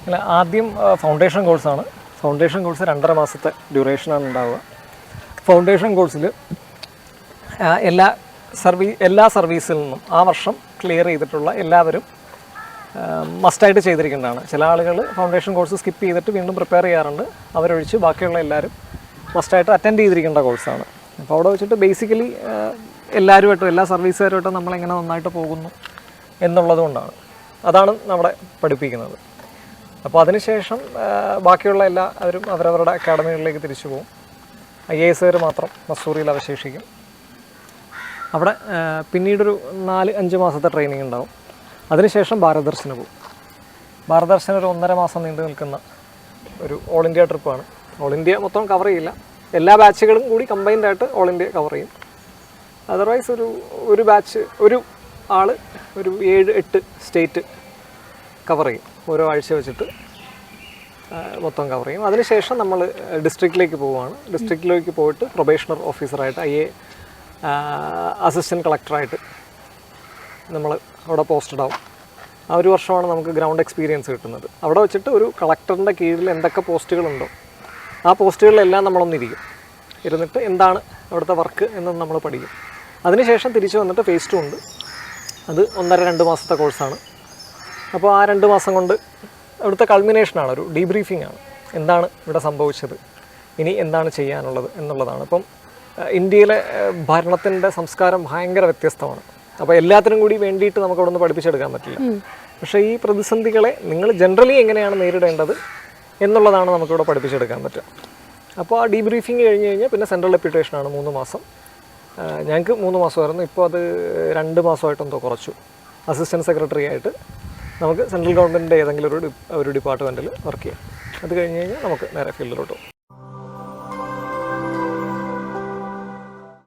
അല്ല, ആദ്യം ഫൗണ്ടേഷൻ കോഴ്സാണ്. ഫൗണ്ടേഷൻ കോഴ്സ് 2.5 മാസത്തെ ഡ്യൂറേഷനാണ് ഉണ്ടാവുക. ഫൗണ്ടേഷൻ കോഴ്സിൽ എല്ലാ സർവീസിൽ നിന്നും ആ വർഷം ക്ലിയർ ചെയ്തിട്ടുള്ള എല്ലാവരും മസ്റ്റായിട്ട് ചെയ്തിരിക്കേണ്ടതാണ്. ചില ആളുകൾ ഫൗണ്ടേഷൻ കോഴ്സ് സ്കിപ്പ് ചെയ്തിട്ട് വീണ്ടും പ്രിപ്പയർ ചെയ്യാറുണ്ട്. അവരൊഴിച്ച് ബാക്കിയുള്ള എല്ലാവരും മസ്റ്റായിട്ട് അറ്റൻഡ് ചെയ്തിരിക്കേണ്ട കോഴ്സാണ്. അപ്പോൾ അവിടെ വെച്ചിട്ട് ബേസിക്കലി എല്ലാവരുമായിട്ടും എല്ലാ സർവീസുകാരുമായിട്ടും നമ്മളെങ്ങനെ നന്നായിട്ട് പോകുന്നു എന്നുള്ളത് അതാണ് നമ്മളെ പഠിപ്പിക്കുന്നത്. അപ്പോൾ അതിനുശേഷം ബാക്കിയുള്ള എല്ലാവരും അവരവരുടെ അക്കാഡമികളിലേക്ക് തിരിച്ചു പോകും. IAS മാത്രം മസൂറിയിൽ അവശേഷിക്കും. അവിടെ പിന്നീടൊരു 4-5 മാസത്തെ ട്രെയിനിങ് ഉണ്ടാവും. അതിനുശേഷം ഭാരതദർശന് പോകും. ഭാരതദർശൻ ഒരു 1.5 മാസം നീണ്ടു നിൽക്കുന്ന ഒരു ഓൾ ഇന്ത്യ ട്രിപ്പാണ്. ഓൾ ഇന്ത്യ മൊത്തം കവർ ചെയ്യില്ല, എല്ലാ ബാച്ചുകളും കൂടി കമ്പൈൻഡായിട്ട് ഓൾ ഇന്ത്യ കവർ ചെയ്യും. അതർവൈസ് ഒരു ബാച്ച് ഒരു ആൾ ഒരു 7-8 സ്റ്റേറ്റ് കവർ ചെയ്യും. ഓരോ ആഴ്ച വെച്ചിട്ട് മൊത്തം കവർ ചെയ്യും. അതിനുശേഷം നമ്മൾ ഡിസ്ട്രിക്റ്റിലേക്ക് പോവുകയാണ്. ഡിസ്ട്രിക്റ്റിലേക്ക് പോയിട്ട് പ്രൊബേഷണർ ഓഫീസറായിട്ട് അസിസ്റ്റൻറ്റ് കളക്ടറായിട്ട് നമ്മൾ അവിടെ പോസ്റ്റഡ് ആവും. ആ ഒരു വർഷമാണ് നമുക്ക് ഗ്രൗണ്ട് എക്സ്പീരിയൻസ് കിട്ടുന്നത്. അവിടെ വെച്ചിട്ട് ഒരു കളക്ടറിൻ്റെ കീഴിൽ എന്തൊക്കെ പോസ്റ്റുകളുണ്ടോ ആ പോസ്റ്റുകളിലെല്ലാം നമ്മളൊന്നിരിക്കും. ഇരുന്നിട്ട് എന്താണ് അവിടുത്തെ വർക്ക് എന്ന് നമ്മൾ പഠിക്കും. അതിനുശേഷം തിരിച്ചു വന്നിട്ട് ഫേസ് 2 ഉണ്ട്. അത് 1.5-2 മാസത്തെ കോഴ്സാണ്. അപ്പോൾ ആ 2 മാസം കൊണ്ട് അവിടുത്തെ കൾമിനേഷനാണ്, ഒരു ഡീബ്രീഫിംഗ് ആണ്. എന്താണ് ഇവിടെ സംഭവിച്ചത്, ഇനി എന്താണ് ചെയ്യാനുള്ളത് എന്നുള്ളതാണ്. ഇപ്പം ഇന്ത്യയിലെ ഭരണത്തിൻ്റെ സംസ്കാരം ഭയങ്കര വ്യത്യസ്തമാണ്. അപ്പോൾ എല്ലാത്തിനും കൂടി വേണ്ടിയിട്ട് നമുക്ക് അവിടെ നിന്ന് പഠിപ്പിച്ചെടുക്കാൻ പറ്റില്ല. പക്ഷേ ഈ പ്രതിസന്ധികളെ നിങ്ങൾ ജനറലി എങ്ങനെയാണ് നേരിടേണ്ടത് എന്നുള്ളതാണ് നമുക്കിവിടെ പഠിപ്പിച്ചെടുക്കാൻ പറ്റുക. അപ്പോൾ ആ ഡീബ്രീഫിംഗ് കഴിഞ്ഞ് കഴിഞ്ഞാൽ പിന്നെ സെൻട്രൽ ഡെപ്യൂട്ടേഷനാണ് 3 മാസം. ഞങ്ങൾക്ക് 3 മാസമായിരുന്നു. ഇപ്പോൾ അത് 2 മാസമായിട്ടെന്തോ കുറച്ചു. അസിസ്റ്റൻറ്റ് സെക്രട്ടറി ആയിട്ട് നമുക്ക് സെൻട്രൽ ഗവൺമെൻറ്റിൻ്റെ ഏതെങ്കിലും ഒരു ഡിപ്പാർട്ട്മെൻറ്റിൽ വർക്ക് ചെയ്യാം. അത് കഴിഞ്ഞ് കഴിഞ്ഞാൽ നമുക്ക് നേരെ ഫീൽഡിലോട്ട് പോകും.